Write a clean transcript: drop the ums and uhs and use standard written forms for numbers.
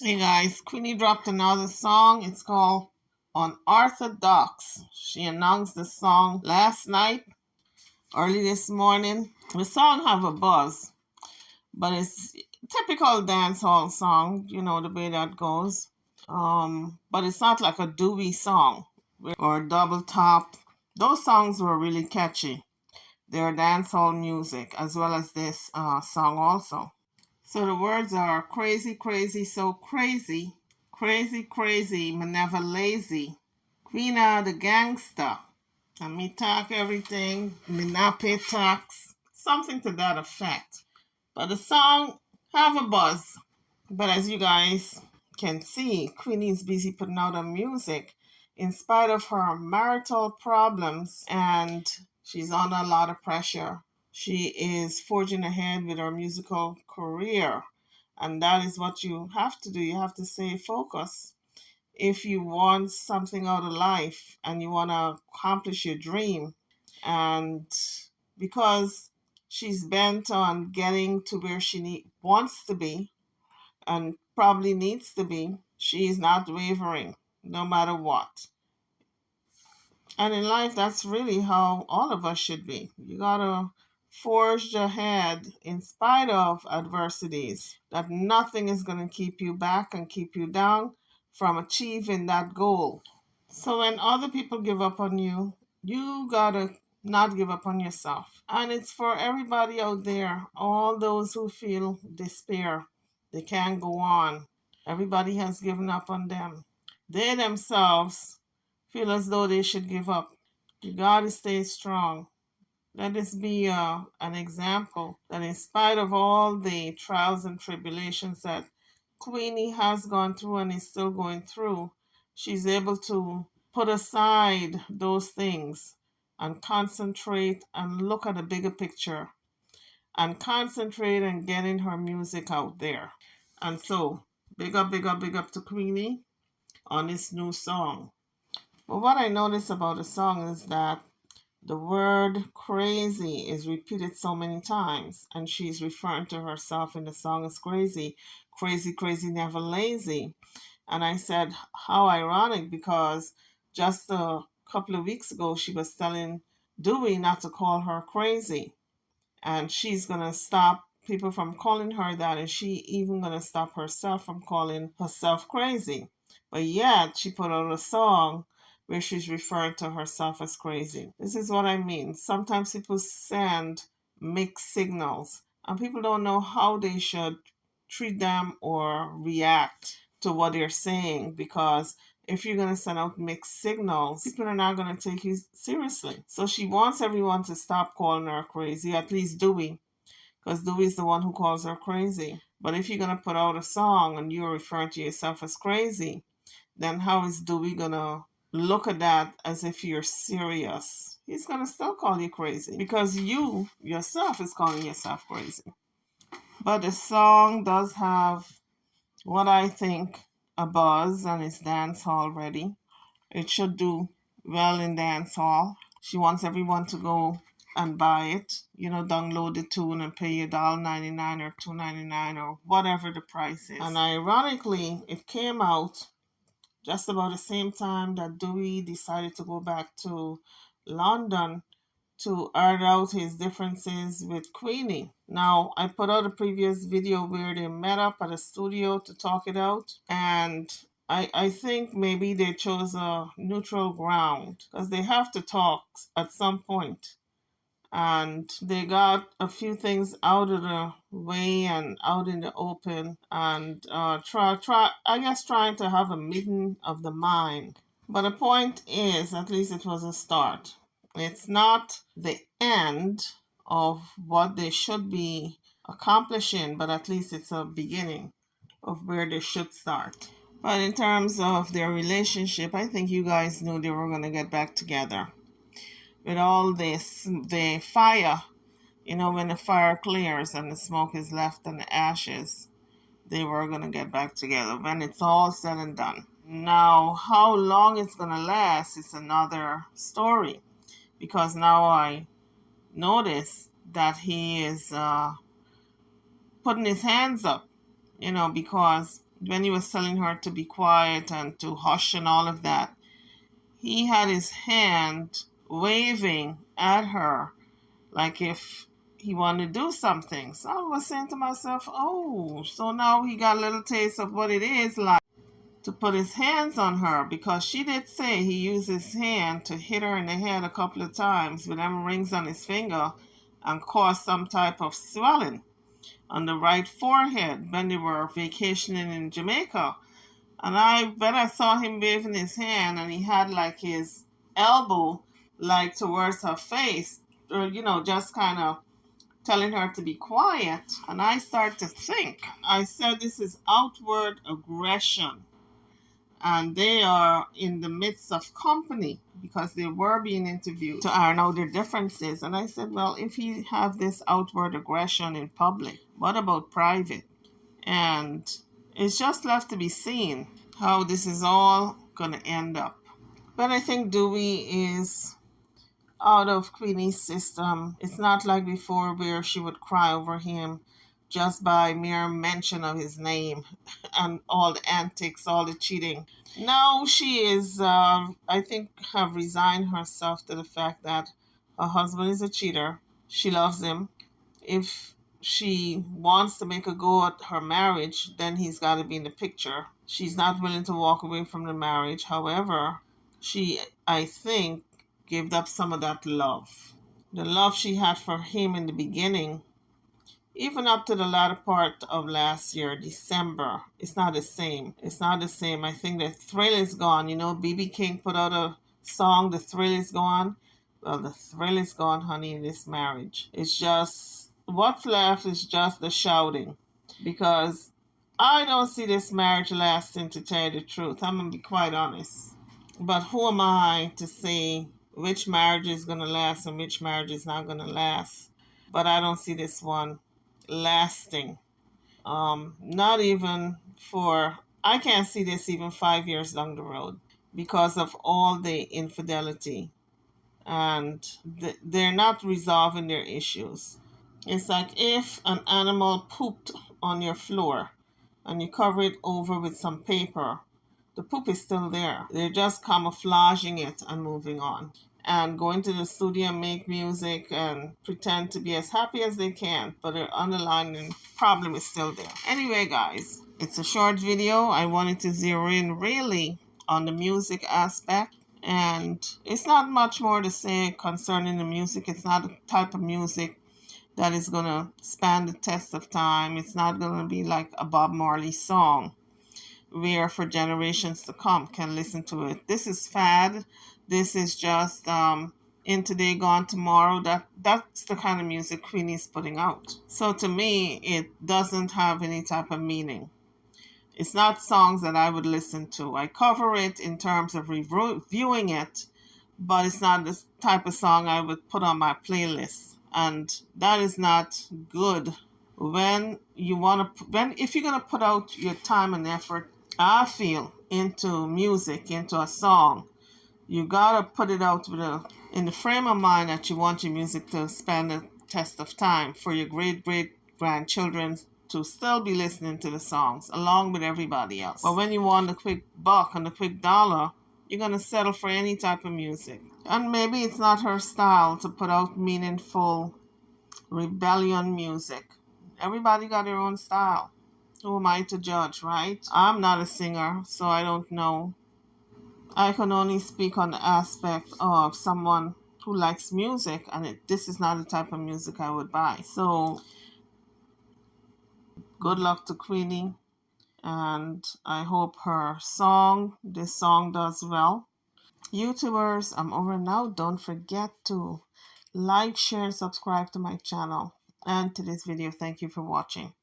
Hey guys, Queenie dropped another song. It's called Unorthodox. She announced the song last night, early this morning. The song have a buzz, but it's typical dancehall song, you know the way that goes. But it's not like a Dewey song or a double top. Those songs were really catchy. They're dancehall music as well as this song also. So the words are crazy, crazy, so crazy. Crazy, crazy, me never lazy. Queen of the gangster. And me talk everything, me not pay tax. Something to that effect. But the song have a buzz. But as you guys can see, Queenie is busy putting out her music in spite of her marital problems, and she's under a lot of pressure. She is forging ahead with her musical career, and that is what you have to do. You have to stay focused. If you want something out of life and you want to accomplish your dream, and because she's bent on getting to where she wants to be, and probably needs to be, she is not wavering no matter what. And in life, that's really how all of us should be. You gotta forge ahead in spite of adversities, that nothing is gonna keep you back and keep you down from achieving that goal. So when other people give up on you, you gotta not give up on yourself. And it's for everybody out there, all those who feel despair, they can't go on. Everybody has given up on them. They themselves feel as though they should give up. You gotta stay strong. Let this be an example that in spite of all the trials and tribulations that Queenie has gone through and is still going through, she's able to put aside those things and concentrate and look at the bigger picture and concentrate on getting her music out there. And so, big up, big up, big up to Queenie on this new song. But what I notice about the song is that the word crazy is repeated so many times, and she's referring to herself in the song as crazy. Crazy, crazy, never lazy. And I said, how ironic, because just a couple of weeks ago, she was telling Dewey not to call her crazy. And she's going to stop people from calling her that, and she even going to stop herself from calling herself crazy. But yet, she put out a song where she's referring to herself as crazy. This is what I mean. Sometimes people send mixed signals, and people don't know how they should treat them or react to what they're saying, because if you're going to send out mixed signals, people are not going to take you seriously. So she wants everyone to stop calling her crazy, at least Dewey, because Dewey's the one who calls her crazy. But if you're going to put out a song and you're referring to yourself as crazy, then how is Dewey going to look at that as if you're serious? He's going to still call you crazy because you yourself is calling yourself crazy. But the song does have what I think a buzz, and it's dance hall ready. It should do well in dance hall. She wants everyone to go and buy it. Download the tune and pay your $1.99 or $2.99 or whatever the price is. And ironically, it came out just about the same time that Dewey decided to go back to London to iron out his differences with Queenie. Now, I put out a previous video where they met up at a studio to talk it out, and I think maybe they chose a neutral ground because they have to talk at some point. And they got a few things out of the way and out in the open, and trying to have a meeting of the mind. But the point is, at least it was a start. It's not the end of what they should be accomplishing, but at least it's a beginning of where they should start. But in terms of their relationship, I think you guys knew they were going to get back together. With all this, the fire, when the fire clears and the smoke is left and the ashes, they were going to get back together when it's all said and done. Now, how long it's going to last is another story, because now I notice that he is putting his hands up, because when he was telling her to be quiet and to hush and all of that, he had his hand waving at her like if he wanted to do something. So I was saying to myself, oh, so now he got a little taste of what it is like to put his hands on her, because she did say he used his hand to hit her in the head a couple of times with them rings on his finger and caused some type of swelling on the right forehead when they were vacationing in Jamaica. And I saw him waving his hand and he had like his elbow like towards her face, or just kind of telling her to be quiet. And I started to think, I said, this is outward aggression. And they are in the midst of company because they were being interviewed to iron out their differences. And I said, well, if you have this outward aggression in public, what about private? And it's just left to be seen how this is all going to end up. But I think Dewey is out of Queenie's system. It's not like before where she would cry over him just by mere mention of his name and all the antics, all the cheating. Now she is, I think, have resigned herself to the fact that her husband is a cheater. She loves him. If she wants to make a go at her marriage, then he's got to be in the picture. She's not willing to walk away from the marriage. However, she, I think, gave up some of that love. The love she had for him in the beginning, even up to the latter part of last year, December, it's not the same. It's not the same. I think the thrill is gone. B.B. King put out a song, The Thrill Is Gone. Well, the thrill is gone, honey, in this marriage. It's just, what's left is just the shouting. Because I don't see this marriage lasting, to tell you the truth. I'm going to be quite honest. But who am I to say which marriage is going to last and which marriage is not going to last? But I don't see this one lasting. Not even for, I can't see this even 5 years down the road because of all the infidelity. And they're not resolving their issues. It's like if an animal pooped on your floor and you cover it over with some paper, the poop is still there. They're just camouflaging it and moving on. And going to the studio and make music and pretend to be as happy as they can, but their underlying problem is still there. Anyway, guys, it's a short video. I wanted to zero in really on the music aspect. And it's not much more to say concerning the music. It's not the type of music that is going to span the test of time. It's not going to be like a Bob Marley song where for generations to come can listen to it. This is fad. This is just in today, gone tomorrow. That's the kind of music Queenie's putting out. So to me, it doesn't have any type of meaning. It's not songs that I would listen to. I cover it in terms of reviewing it, but it's not the type of song I would put on my playlist. And that is not good. When you want to, if you're going to put out your time and effort, I feel, into music, into a song, you got to put it out in the frame of mind that you want your music to stand the test of time for your great-great-grandchildren to still be listening to the songs along with everybody else. But when you want the quick buck and the quick dollar, you're going to settle for any type of music. And maybe it's not her style to put out meaningful rebellion music. Everybody got their own style. Who am I to judge, right? I'm not a singer, so I don't know. I can only speak on the aspect of someone who likes music, and this is not the type of music I would buy. So good luck to Queenie, and I hope this song does well. YouTubers, I'm over now. Don't forget to like, share, and subscribe to my channel and to this video. Thank you for watching.